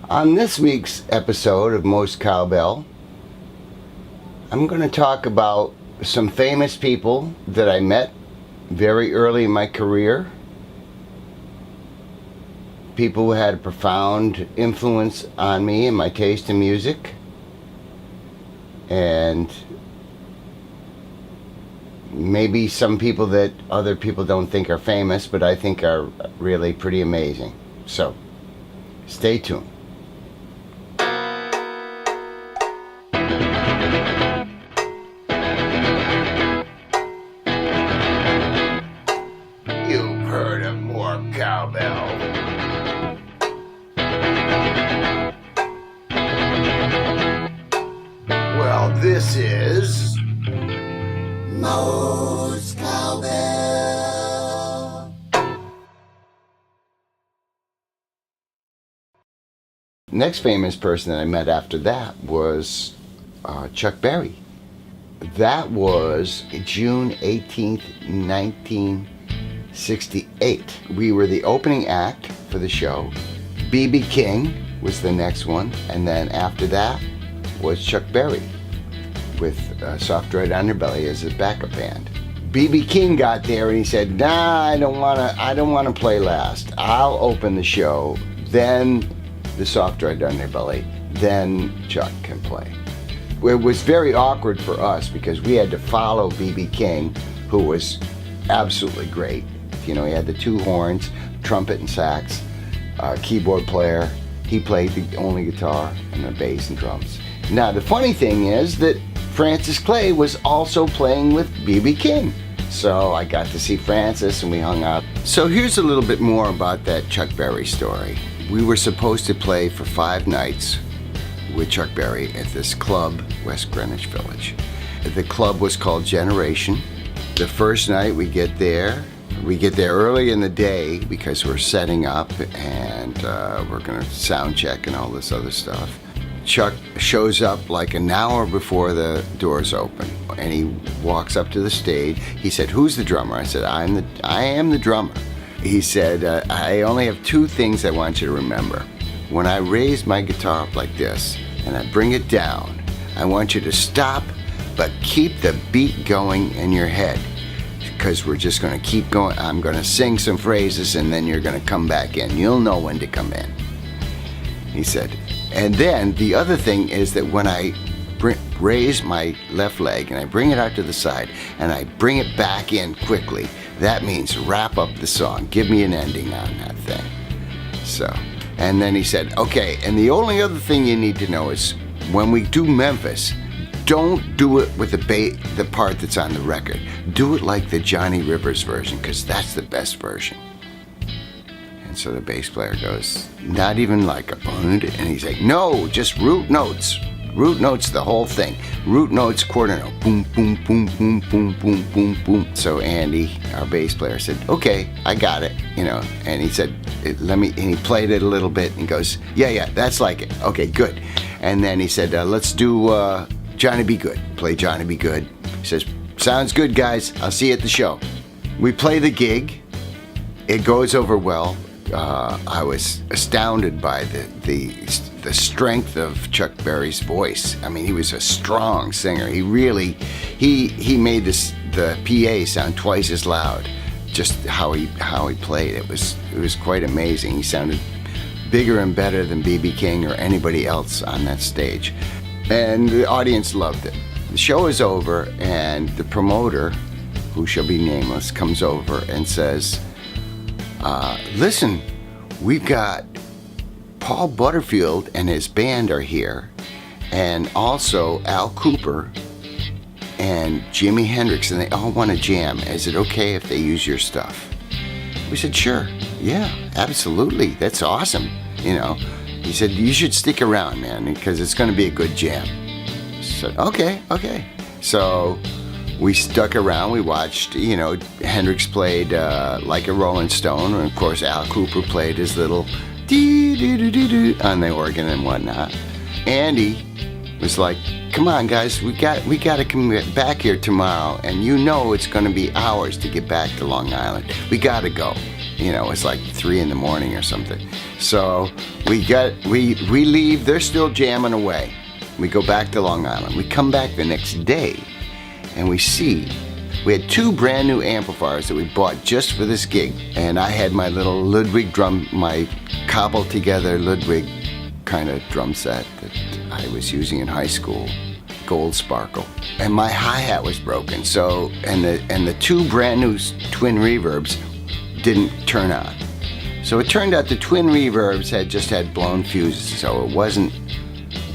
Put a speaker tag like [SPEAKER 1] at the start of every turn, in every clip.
[SPEAKER 1] On this week's episode of Most Cowbell, I'm going to talk about some famous people that I met very early in my career. People who had a profound influence on me and my taste in music. And maybe some people that other people don't think are famous, but I think are really pretty amazing. So, stay tuned. You've heard of more cowbell. Well, this is Most Cowbell. Next famous person that I met after that was Chuck Berry. That was June 18th, 1968. We were the opening act for the show. B.B. King was the next one, and then after that was Chuck Berry with Soft Droid Underbelly as his backup band. B.B. King got there and he said, "Nah, I don't wanna play last. I'll open the show, then the Soft Droid Underbelly, then Chuck can play." It was very awkward for us because we had to follow B.B. King, who was absolutely great. You know, he had the two horns, trumpet and sax, keyboard player. He played the only guitar and the bass and drums. Now, the funny thing is that Francis Clay was also playing with B.B. King. So I got to see Francis and we hung out. So here's a little bit more about that Chuck Berry story. We were supposed to play for 5 nights with Chuck Berry at this club, West Greenwich Village. The club was called Generation. The first night we get there early in the day because we're setting up and we're gonna sound check and all this other stuff. Chuck shows up like an hour before the doors open and he walks up to the stage. He said, "Who's the drummer?" I said, I am the drummer. He said, "I only have 2 things I want you to remember. When I raise my guitar up like this and I bring it down, I want you to stop but keep the beat going in your head, because we're just going to keep going. I'm going to sing some phrases and then you're going to come back in. You'll know when to come in." He said, "And then the other thing is that when I raise my left leg and I bring it out to the side and I bring it back in quickly, that means wrap up the song. Give me an ending on that thing." So, and then he said, "Okay, and the only other thing you need to know is when we do Memphis, don't do it with the part that's on the record. Do it like the Johnny Rivers version, because that's the best version." And so the bass player goes, "Not even like a bond?" And he's like, "No, just root notes. Root notes, the whole thing. Root notes, quarter note. Boom, boom, boom, boom, boom, boom, boom, boom." So Andy, our bass player, said, "Okay, I got it." You know, and he said, and he played it a little bit and goes, yeah, that's like it. Okay, good. And then he said, "Let's do Johnny Be Good." Play Johnny Be Good. He says, "Sounds good, guys. I'll see you at the show." We play the gig. It goes over well. I was astounded by the strength of Chuck Berry's voice. I mean, he was a strong singer. He really, he made the PA sound twice as loud. Just how he played. It was quite amazing. He sounded bigger and better than B.B. King or anybody else on that stage. And the audience loved it. The show is over and the promoter, who shall be nameless, comes over and says, "Listen, we've got Paul Butterfield and his band are here, and also Al Kooper and Jimi Hendrix, and they all want to jam. Is it okay if they use your stuff?" We said, "Sure, yeah, absolutely, that's awesome." You know, he said, "You should stick around, man, because it's going to be a good jam." So, okay. So we stuck around. We watched, you know, Hendrix played Like a Rolling Stone, and of course Al Kooper played his little dee-doo-doo-doo-doo on the organ and whatnot. Andy was like, "Come on, guys, we got to come back here tomorrow, and you know it's going to be hours to get back to Long Island. We got to go." You know, it's like 3 in the morning or something. So we leave, they're still jamming away. We go back to Long Island. We come back the next day and we had 2 brand new amplifiers that we bought just for this gig. And I had my little Ludwig drum, my cobbled together Ludwig kind of drum set that I was using in high school, gold sparkle. And my hi-hat was broken. So, and the 2 brand new twin reverbs didn't turn on. So it turned out the twin reverbs had blown fuses, so it wasn't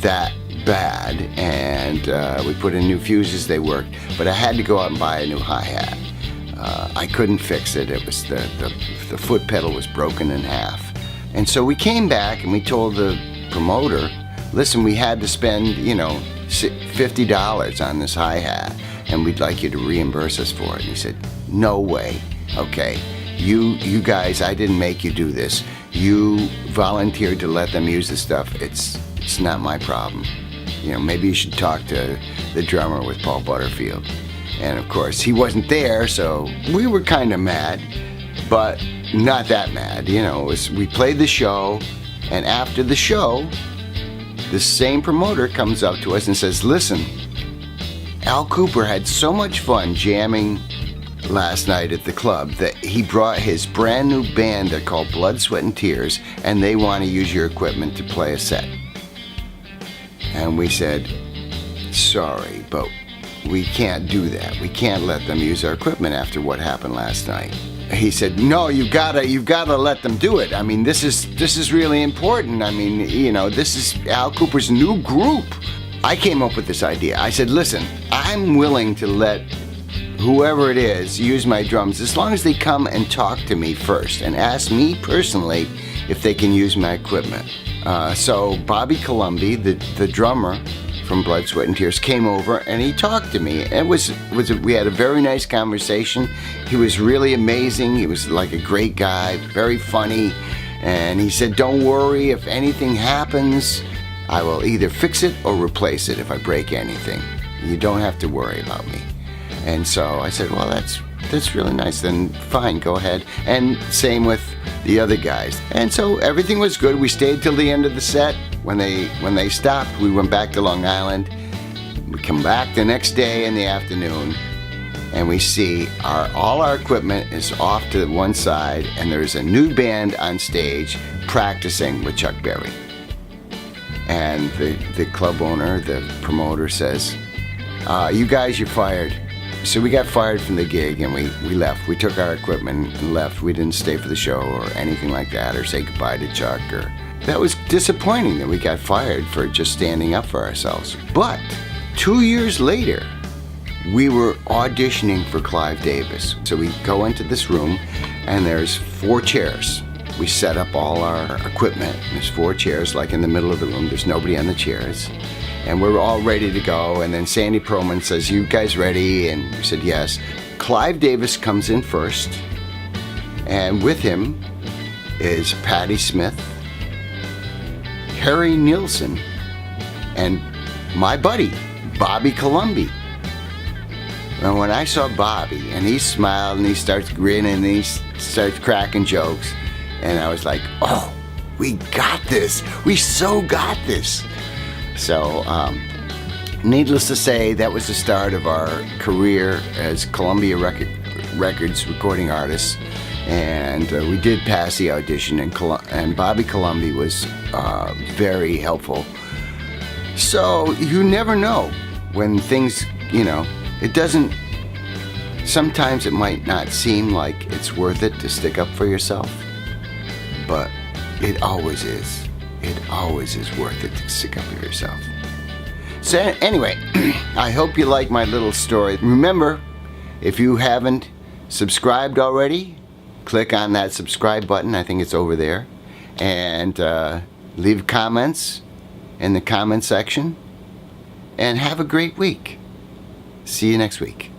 [SPEAKER 1] that bad, and we put in new fuses, they worked, but I had to go out and buy a new hi-hat. I couldn't fix it. It was the foot pedal was broken in half. And so we came back and we told the promoter, listen, we had to spend, you know, $50 on this hi-hat, and we'd like you to reimburse us for it. And he said, no way. Okay, you guys, I didn't make you do this. You volunteered to let them use the stuff. It's not my problem. You know, maybe you should talk to the drummer with Paul Butterfield. And of course, he wasn't there, so we were kind of mad, but not that mad. You know, we played the show, and after the show, the same promoter comes up to us and says, listen, Al Kooper had so much fun jamming last night at the club that he brought his brand new band they're called Blood, Sweat and Tears, and they want to use your equipment to play a set. And we said, sorry, but we can't do that. We can't let them use our equipment after what happened last night. He said, no, you've got to let them do it. I mean, this is really important. I mean, you know, this is Al Kooper's new group. I came up with this idea. I said, listen, I'm willing to let whoever it is use my drums as long as they come and talk to me first and ask me personally if they can use my equipment. So Bobby Colombi, the drummer from Blood, Sweat and Tears, came over and he talked to me. We had a very nice conversation. He was really amazing. He was like a great guy, very funny. And he said, don't worry, if anything happens, I will either fix it or replace it if I break anything. You don't have to worry about me. And so I said, well, that's really nice. Then fine, go ahead. And same with the other guys. And so everything was good. We stayed till the end of the set. When they stopped, we went back to Long Island. We come back the next day in the afternoon, and we see all our equipment is off to one side, and there's a new band on stage practicing with Chuck Berry. And the club owner, the promoter, says, you guys, you're fired. So we got fired from the gig and we left. We took our equipment and left. We didn't stay for the show or anything like that or say goodbye to Chuck. That was disappointing that we got fired for just standing up for ourselves. But 2 years later, we were auditioning for Clive Davis. So we go into this room and there's 4 chairs. We set up all our equipment. There's 4 chairs like in the middle of the room. There's nobody on the chairs. And we're all ready to go, and then Sandy Perlman says, you guys ready? And we said yes. Clive Davis comes in first, and with him is Patti Smith, Harry Nilsson, and my buddy, Bobby Colombi. And when I saw Bobby, and he smiled, and he starts grinning, and he starts cracking jokes, and I was like, oh, we got this. We so got this. So, needless to say, that was the start of our career as Columbia Records recording artists, and we did pass the audition, and Bobby Colombi was very helpful. So you never know when things, you know, it doesn't. Sometimes it might not seem like it's worth it to stick up for yourself, but it always is. It always is worth it to stick up for yourself. So anyway, I hope you like my little story. Remember, if you haven't subscribed already, click on that subscribe button. I think it's over there. And leave comments in the comment section. And have a great week. See you next week.